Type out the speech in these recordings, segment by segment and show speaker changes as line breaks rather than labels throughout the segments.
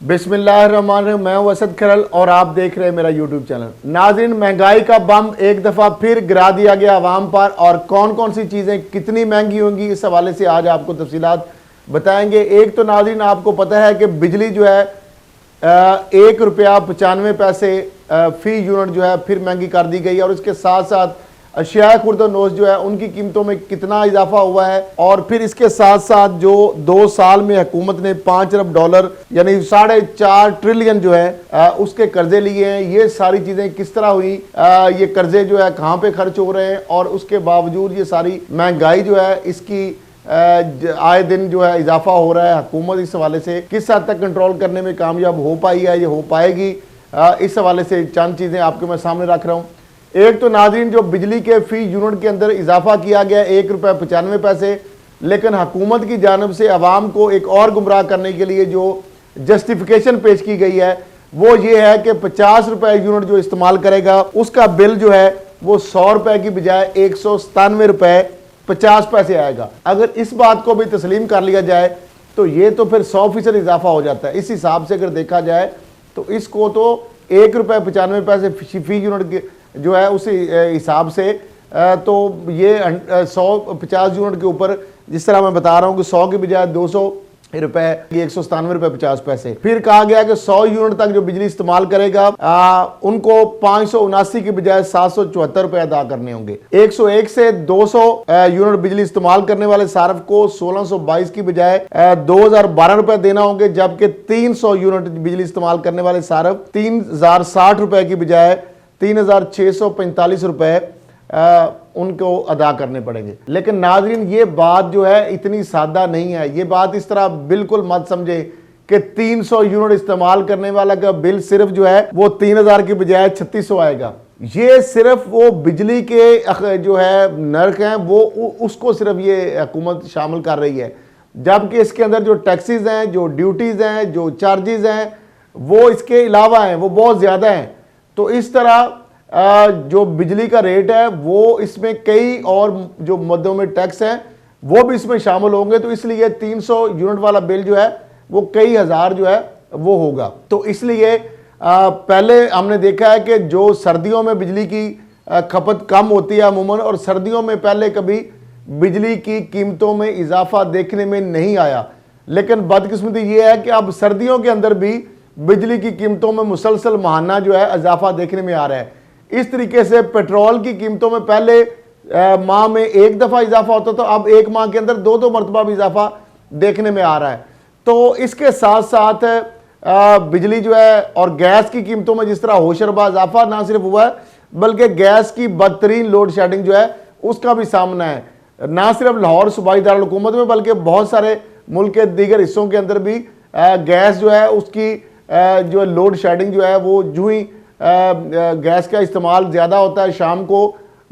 बिस्मिल्लाहिर्रहमानिर्रहीम। मैं हूं असद खरल और आप देख रहे हैं मेरा यूट्यूब चैनल। नाज़रीन, महंगाई का बम एक दफ़ा फिर गिरा दिया गया आवाम पर, और कौन कौन सी चीज़ें कितनी महंगी होंगी इस हवाले से आज आपको तफसीलात बताएंगे। एक तो नाज़रीन, आपको पता है कि बिजली जो है 1 रुपया 95 पैसे फ़ी यूनिट जो है फिर महंगी कर दी गई है, और इसके साथ साथ अशिया खुर्दनोश जो है उनकी कीमतों में कितना इजाफा हुआ है। और फिर इसके साथ साथ जो 2 साल में हुकूमत ने $5 अरब यानी 4.5 ट्रिलियन जो है उसके कर्जे लिए हैं। ये सारी चीजें किस तरह हुई, ये कर्जे जो है कहाँ पे खर्च हो रहे हैं, और उसके बावजूद ये सारी महंगाई जो है इसकी आए दिन जो है इजाफा हो रहा है। हुकूमत इस हवाले से किस हद तक कंट्रोल करने में कामयाब हो पाई है, ये हो पाएगी, इस हवाले से चंद चीजें आपके मैं सामने रख रहा हूँ। एक तो नाज़रीन, जो बिजली के फी यूनिट के अंदर इजाफा किया गया 1 रुपये 95 पैसे, लेकिन हुकूमत की जानब से अवाम को एक और गुमराह करने के लिए जो जस्टिफिकेशन पेश की गई है वो ये है कि 50 रुपये यूनिट जो इस्तेमाल करेगा उसका बिल जो है वो 100 रुपये की बजाय 197 रुपये 50 पैसे आएगा। अगर इस बात को भी तस्लीम कर लिया जाए तो ये तो फिर 100% इजाफा हो जाता है। इस हिसाब से अगर देखा जाए तो इसको तो 1 रुपये 95 पैसे फी यूनिट के जो है उस हिसाब से तो ये 150 यूनिट के ऊपर, जिस तरह मैं बता रहा हूँ कि 100 की बजाय 200 रुपए, 197 रुपए 50 पैसे। फिर कहा गया कि 100 यूनिट तक जो बिजली इस्तेमाल करेगा उनको 579 की बजाय 774 रुपए अदा करने होंगे। 101 से 200 यूनिट बिजली इस्तेमाल करने वाले सार्फ को 1622 की बजाय 2012 रुपए देना होंगे, जबकि 300 यूनिट बिजली इस्तेमाल करने वाले सार्फ 3060 रुपए की बजाय 3645 रुपए उनको अदा करने पड़ेंगे। लेकिन नाज़रीन, ये बात जो है इतनी सादा नहीं है। ये बात इस तरह बिल्कुल मत समझे कि 300 यूनिट इस्तेमाल करने वाला का बिल सिर्फ जो है वो 3000 की बजाय 3600 आएगा। ये सिर्फ वो बिजली के जो है नर्क हैं वो उसको सिर्फ ये हुकूमत शामिल कर रही है, जबकि इसके अंदर जो टैक्सेस हैं, जो ड्यूटीज हैं, जो चार्जेस हैं वो इसके अलावा हैं, वो बहुत ज़्यादा हैं। तो इस तरह जो बिजली का रेट है वो इसमें कई और जो मद्दों में टैक्स हैं वो भी इसमें शामिल होंगे, तो इसलिए 300 यूनिट वाला बिल जो है वो कई हज़ार जो है वो होगा। तो इसलिए पहले हमने देखा है कि जो सर्दियों में बिजली की खपत कम होती है अमूमन, और सर्दियों में पहले कभी बिजली की कीमतों में इजाफा देखने में नहीं आया। लेकिन बदकिस्मती ये है कि अब सर्दियों के अंदर भी बिजली की कीमतों में मुसलसल माहाना जो है इजाफा देखने में आ रहा है। इस तरीके से पेट्रोल की कीमतों में पहले माह में एक दफ़ा इजाफा होता था, अब एक माह के अंदर 2-2 मरतबा भी इजाफा देखने में आ रहा है। तो इसके साथ साथ बिजली जो है और गैस की कीमतों में जिस तरह होशरबा इजाफा ना सिर्फ हुआ है, बल्कि गैस की बदतरीन लोड शेडिंग जो है उसका भी सामना है। ना सिर्फ लाहौर सूबाई दारुल हुकूमत में बल्कि बहुत सारे मुल्क के दीगर हिस्सों के अंदर भी गैस जो है उसकी जो लोड शेडिंग जो है वो जो ही गैस का इस्तेमाल ज़्यादा होता है शाम को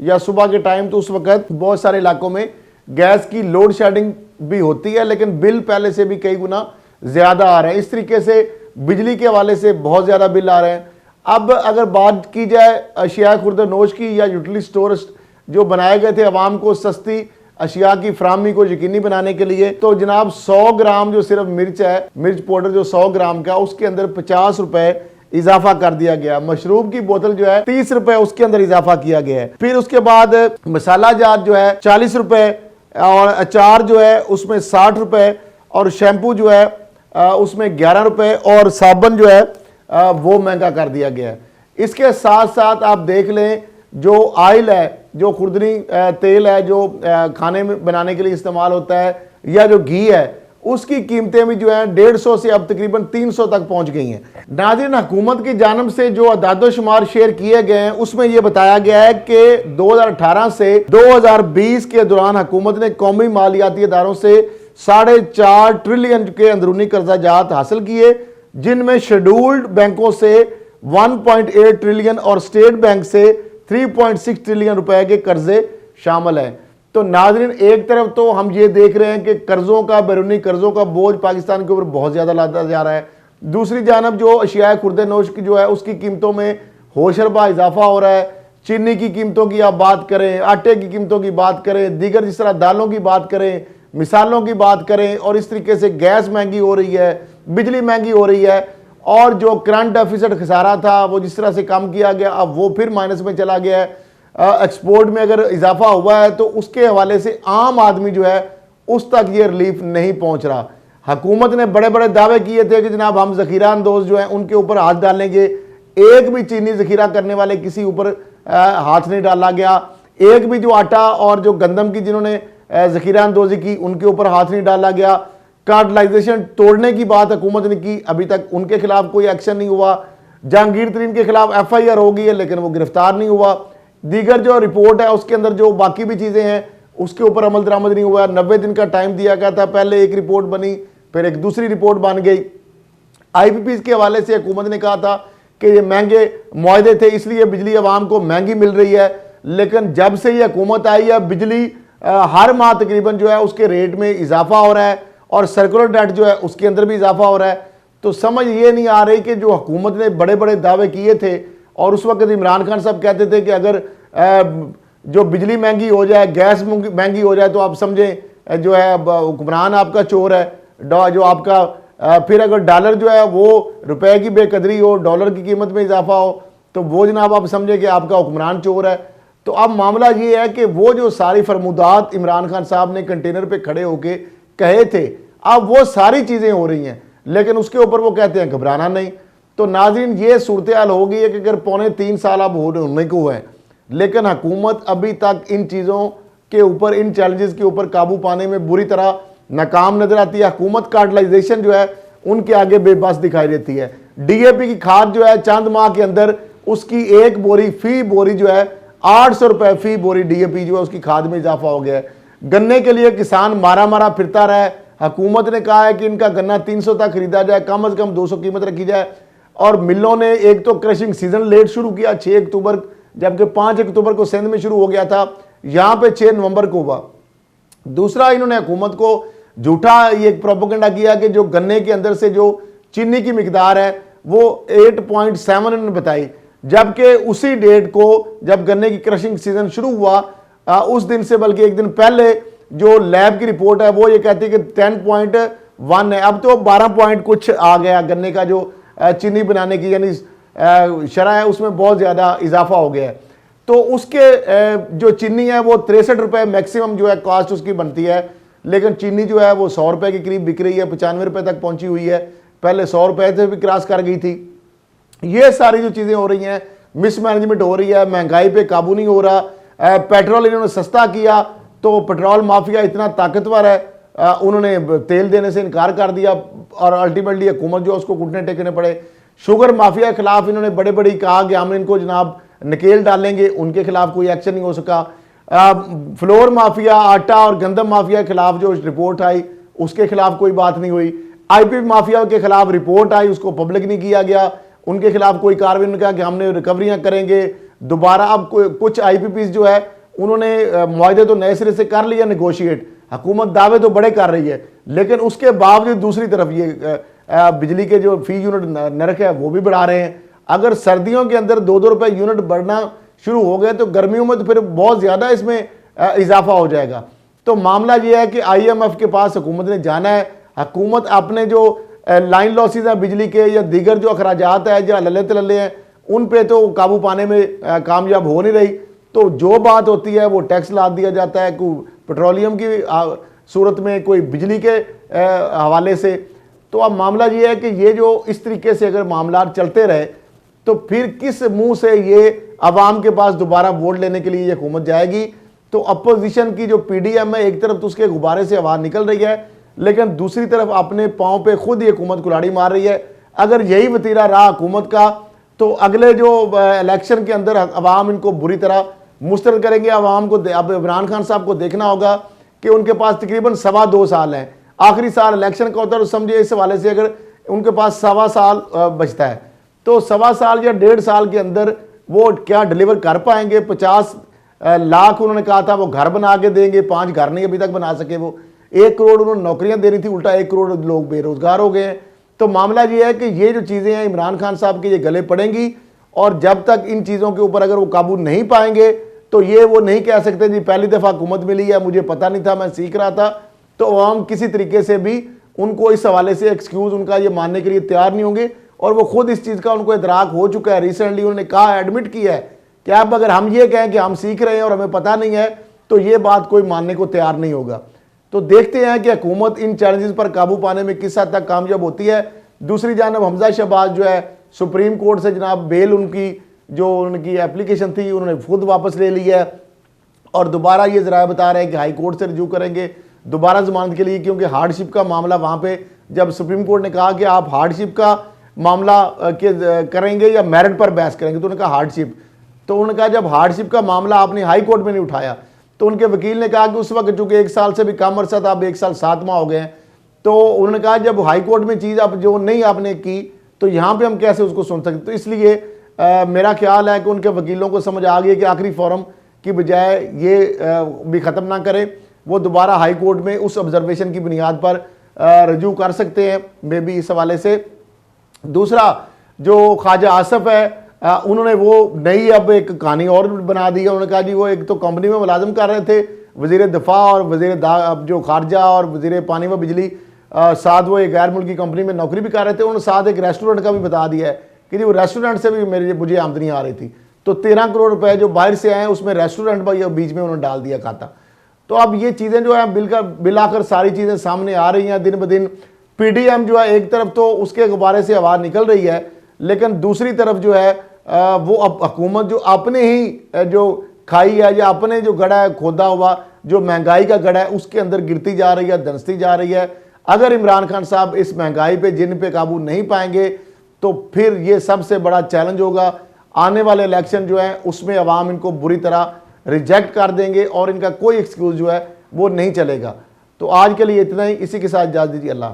या सुबह के टाइम, तो उस वक्त बहुत सारे इलाकों में गैस की लोड शेडिंग भी होती है, लेकिन बिल पहले से भी कई गुना ज़्यादा आ रहे हैं। इस तरीके से बिजली के हवाले से बहुत ज़्यादा बिल आ रहे हैं। अब अगर बात की जाए अशिया खुर्दनोश की या यूटिलिटी स्टोर जो बनाए गए थे आवाम को सस्ती अशिया की फराहमी को यकीनी बनाने के लिए, तो जनाब 100 ग्राम जो सिर्फ मिर्च है, मिर्च पाउडर जो 100 ग्राम का, उसके अंदर 50 रुपए इजाफा कर दिया गया। मशरूब की बोतल जो है 30 रुपए उसके अंदर इजाफा किया गया है। फिर उसके बाद मसाला जात जो है 40 रुपए, और अचार जो है उसमें 60 रुपए, और शैम्पू जो है उसमें 11 रुपए, और साबुन जो है वो महंगा कर दिया गया है। इसके साथ साथ आप देख लें जो ऑयल है, जो खुर्दनी तेल है जो खाने में बनाने के लिए इस्तेमाल होता है, या जो घी है, उसकी कीमतें भी जो है 150 से अब तकरीबन 300 तक पहुंच गई हैं। नाज़रीन, हुकूमत की जानब से जो अदाद-ओ-शुमार शेयर किए गए हैं उसमें यह बताया गया है कि 2018 से 2020 के दौरान हुकूमत ने कौमी मालियाती इदारों से 4.5 ट्रिलियन के अंदरूनी कर्जाजात हासिल किए, जिनमें शेड्यूल्ड बैंकों से 1.8 ट्रिलियन और स्टेट बैंक से 3.6 ट्रिलियन रुपए के कर्जे शामिल हैं। तो नाज़रीन, एक तरफ तो हम ये देख रहे हैं कि कर्जों का, बैरूनी कर्जों का बोझ पाकिस्तान के ऊपर बहुत ज़्यादा लादा जा रहा है। दूसरी जानब जो अशिया खुर्दनोश की जो है उसकी कीमतों में होशरबा इजाफा हो रहा है। चीनी की कीमतों की आप बात करें, आटे की कीमतों की बात करें, दीगर जिस तरह दालों की बात करें, मिसालों की बात करें, और इस तरीके से गैस महंगी हो रही है, बिजली महंगी हो रही है, और जो करंट डेफिसिट खसारा था वो जिस तरह से कम किया गया अब वो फिर माइनस में चला गया है। एक्सपोर्ट में अगर इजाफा हुआ है तो उसके हवाले से आम आदमी जो है उस तक ये रिलीफ नहीं पहुंच रहा। हुकूमत ने बड़े बड़े दावे किए थे कि जनाब हम जखीरा अंदोज जो है उनके ऊपर हाथ डालेंगे, एक भी चीनी जखीरा करने वाले किसी ऊपर हाथ नहीं डाला गया, एक भी जो आटा और जो गंदम की जिन्होंने जखीरा अंदोजी की उनके ऊपर हाथ नहीं डाला गया। कार्टलाइजेशन तोड़ने की बात हुकूमत ने की, अभी तक उनके खिलाफ कोई एक्शन नहीं हुआ। जहांगीर तरीन के खिलाफ FIR हो गई है लेकिन वो गिरफ्तार नहीं हुआ। दीगर जो रिपोर्ट है उसके अंदर जो बाकी भी चीज़ें हैं उसके ऊपर अमल दरामद नहीं हुआ। 90 दिन का टाइम दिया गया था, पहले एक रिपोर्ट बनी फिर एक दूसरी रिपोर्ट बन गई। IPPs के हवाले से हुकूमत ने कहा था कि ये महंगे मुआहदे थे इसलिए बिजली आवाम को महंगी मिल रही है, लेकिन जब से ये हुकूमत आई है बिजली हर माह तकरीबन जो है उसके रेट में इजाफा हो रहा है और सर्कुलर डेट जो है उसके अंदर भी इजाफा हो रहा है। तो समझ ये नहीं आ रही कि जो हुकूमत ने बड़े बड़े दावे किए थे और उस वक्त इमरान खान साहब कहते थे कि अगर जो बिजली महंगी हो जाए, गैस महंगी हो जाए तो आप समझें जो है हुक्मरान आपका चोर है, जो आपका फिर अगर डॉलर जो है वो रुपए की बेकदरी हो, डॉलर की कीमत में इजाफा हो तो वो जनाब आप समझे कि आपका हुक्मरान चोर है। तो अब मामला ये है कि वो जो सारी फरमुदात इमरान खान साहब ने कंटेनर पे खड़े होके कहे थे अब वो सारी चीज़ें हो रही हैं, लेकिन उसके ऊपर वो कहते हैं घबराना नहीं। तो नाज़रीन ये सूरत हाल हो गई है कि अगर 3.25 साल अब होने को है लेकिन हुकूमत अभी तक इन चीज़ों के ऊपर, इन चैलेंजेस के ऊपर काबू पाने में बुरी तरह नाकाम नजर आती है। हुकूमत कार्टलाइजेशन जो है उनके आगे बेबस दिखाई देती है। DAP की खाद जो है चंद माह के अंदर उसकी एक बोरी फी बोरी जो है 800 रुपये फी बोरी DAP जो है उसकी खाद में इजाफा हो गया है। गन्ने के लिए किसान मारा मारा फिरता रहा है। हुकूमत ने कहा है कि इनका गन्ना 300 तक खरीदा जाए, कम से कम 200 कीमत रखी जाए। और मिलों ने एक तो क्रशिंग सीजन लेट शुरू किया 6 अक्टूबर, जबकि 5 अक्टूबर को सिंध में शुरू हो गया था, यहाँ पे 6 नवंबर को हुआ। दूसरा इन्होंने हुकूमत को झूठा ये प्रोपेगेंडा किया कि जो गन्ने के अंदर से जो चीनी की मिकदार है वो 8.7 इन्होंने बताई, जबकि उसी डेट को जब गन्ने की क्रशिंग सीजन शुरू हुआ उस दिन से बल्कि एक दिन पहले जो लैब की रिपोर्ट है वो ये कहती है कि 10.1 है। अब तो 12 पॉइंट कुछ आ गया गन्ने का जो चीनी बनाने की यानी शरह है उसमें बहुत ज़्यादा इजाफा हो गया है। तो उसके जो चीनी है वो 63 रुपये मैक्सिमम जो है कॉस्ट उसकी बनती है, लेकिन चीनी जो है वो 100 रुपये के करीब बिक रही है, 95 रुपये तक पहुंची हुई है, पहले 100 रुपये से भी क्रॉस कर गई थी। ये सारी जो चीज़ें हो रही हैं, मिसमैनेजमेंट हो रही है, महंगाई पे काबू नहीं हो रहा। पेट्रोल इन्होंने सस्ता किया तो पेट्रोल माफिया इतना ताकतवर है, उन्होंने तेल देने से इनकार कर दिया और अल्टीमेटली हुकूमत जो उसको घुटने टेकने पड़े। शुगर माफिया के खिलाफ इन्होंने बड़े बड़ी कहा कि हम इनको जनाब नकेल डालेंगे, उनके खिलाफ कोई एक्शन नहीं हो सका। फ्लोर माफिया, आटा और गंदम माफिया के खिलाफ जो रिपोर्ट आई उसके खिलाफ कोई बात नहीं हुई। IPP माफिया के खिलाफ रिपोर्ट आई, उसको पब्लिक नहीं किया गया, उनके खिलाफ कोई कार्रवाई नहीं, कहा कि हमने रिकवरियां करेंगे दोबारा। अब कुछ IPPs जो है उन्होंने मुआहदे तो नए सिरे से कर लिया नेगोशिएट, हुकूमत दावे तो बड़े कर रही है, लेकिन उसके बावजूद दूसरी तरफ ये बिजली के जो फी यूनिट नरक है वो भी बढ़ा रहे हैं। अगर सर्दियों के अंदर 2-2 रुपये यूनिट बढ़ना शुरू हो गए तो गर्मियों में तो फिर बहुत ज़्यादा इसमें इजाफा हो जाएगा। तो मामला ये है कि IMF के पास हुकूमत ने जाना है। हुकूमत अपने जो लाइन लॉसेज हैं बिजली के या दीगर जो अखराजात है जो लल्ले तल्ले हैं उन पे तो काबू पाने में कामयाब हो नहीं रही। तो जो बात होती है वो टैक्स लाद दिया जाता है, कोई पेट्रोलियम की सूरत में, कोई बिजली के हवाले से। तो अब मामला ये है कि ये जो इस तरीके से अगर मामला चलते रहे तो फिर किस मुंह से ये अवाम के पास दोबारा वोट लेने के लिए ये हुकूमत जाएगी। तो अपोजिशन की जो PDM है एक तरफ तो उसके गुब्बारे से आवाज़ निकल रही है, लेकिन दूसरी तरफ अपने पाँव पे खुद ये हुकूमत कुल्हाड़ी मार रही है। अगर यही वतीरा रहा हुकूमत का तो अगले जो इलेक्शन के अंदर अवाम इनको बुरी तरह मुस्तरद करेंगे। अवाम को अब इमरान खान साहब को देखना होगा कि उनके पास तकरीबन 2.25 साल हैं, आखिरी साल इलेक्शन का होता है। तो समझिए इस हवाले से अगर उनके पास 1.25 साल बचता है तो 1.25 साल या 1.5 साल के अंदर वो क्या डिलीवर कर पाएंगे। 50 लाख उन्होंने कहा था वो घर बना के देंगे, 5 घर नहीं अभी तक बना सके। वो 1 करोड़ उन्होंने नौकरियां देनी थी, उल्टा 1 करोड़ लोग बेरोजगार हो गए हैं। तो मामला ये है कि ये जो चीज़ें हैं इमरान खान साहब के ये गले पड़ेंगी, और जब तक इन चीज़ों के ऊपर अगर वो काबू नहीं पाएंगे तो ये वो नहीं कह सकते जी पहली दफ़ा हुकूमत मिली है, मुझे पता नहीं था, मैं सीख रहा था। तो आवाम किसी तरीके से भी उनको इस हवाले से एक्सक्यूज़ उनका ये मानने के लिए तैयार नहीं होंगे और वो खुद इस चीज़ का उनको इदराक हो चुका है। रिसेंटली उन्होंने कहा, एडमिट किया है कि अब अगर हम ये कहें कि हम सीख रहे हैं और हमें पता नहीं है, तो ये बात कोई मानने को तैयार नहीं होगा। तो देखते हैं कि हुकूमत इन चैलेंजेस पर काबू पाने में किस हद तक कामयाब होती है। दूसरी जानब हमजा शहबाज जो है सुप्रीम कोर्ट से जनाब बेल उनकी जो उनकी एप्लीकेशन थी उन्होंने खुद वापस ले ली है और दोबारा ये ज़राए बता रहे हैं कि हाई कोर्ट से रिज्यू करेंगे दोबारा ज़मानत के लिए, क्योंकि हार्डशिप का मामला वहाँ पे जब सुप्रीम कोर्ट ने कहा कि आप हार्डशिप का मामला करेंगे या मेरिट पर बहस करेंगे, तो उन्होंने कहा हार्डशिप। तो उन्होंने कहा जब हार्डशिप का मामला आपने हाई कोर्ट में नहीं उठाया, तो उनके वकील ने कहा कि उस वक्त चूंकि 1 साल से भी कम अरसा था, अब 1 साल 7 माह हो गए हैं, तो उन्होंने कहा जब हाई कोर्ट में चीज़ आप जो नहीं आपने की तो यहाँ पे हम कैसे उसको सुन सकते। तो इसलिए मेरा ख्याल है कि उनके वकीलों को समझ आ गई कि आखिरी फोरम की बजाय ये भी ख़त्म ना करें, वो दोबारा हाई कोर्ट में उस ऑब्जर्वेशन की बुनियाद पर रजू कर सकते हैं मे बी इस हवाले से। दूसरा जो ख्वाजा आसफ है उन्होंने वो नई अब एक कहानी और बना दी है। उन्होंने कहा जी वो एक तो कंपनी में मुलाजिम कर रहे थे, वज़ीर दिफा और वज़ीर जो खारजा और वज़ीर पानी व बिजली, साथ वो एक गैर मुल्की कंपनी में नौकरी भी कर रहे थे। उन्होंने साथ एक रेस्टोरेंट का भी बता दिया है कि जी वो रेस्टोरेंट से भी मुझे आमदनी आ रही थी। तो 13 करोड़ रुपए जो बाहर से आए हैं उसमें रेस्टोरेंट बीच में उन्होंने डाल दिया खाता। तो अब ये चीज़ें जो है बिलाकर सारी चीज़ें सामने आ रही हैं दिन ब दिन। PDM जो है एक तरफ तो उसके गुब्बारे से आवाज़ निकल रही है, लेकिन दूसरी तरफ जो है वो अब हुकूमत जो अपने ही जो खाई है या अपने जो गड़ा है खोदा हुआ जो महंगाई का गड़ा है उसके अंदर गिरती जा रही है, धंसती जा रही है। अगर इमरान खान साहब इस महंगाई पे जिन पे काबू नहीं पाएंगे तो फिर ये सबसे बड़ा चैलेंज होगा। आने वाले इलेक्शन जो है उसमें अवाम इनको बुरी तरह रिजेक्ट कर देंगे और इनका कोई एक्सक्यूज़ जो है वो नहीं चलेगा। तो आज के लिए इतना ही, इसी के साथ इजाज़त दीजिए। अल्लाह।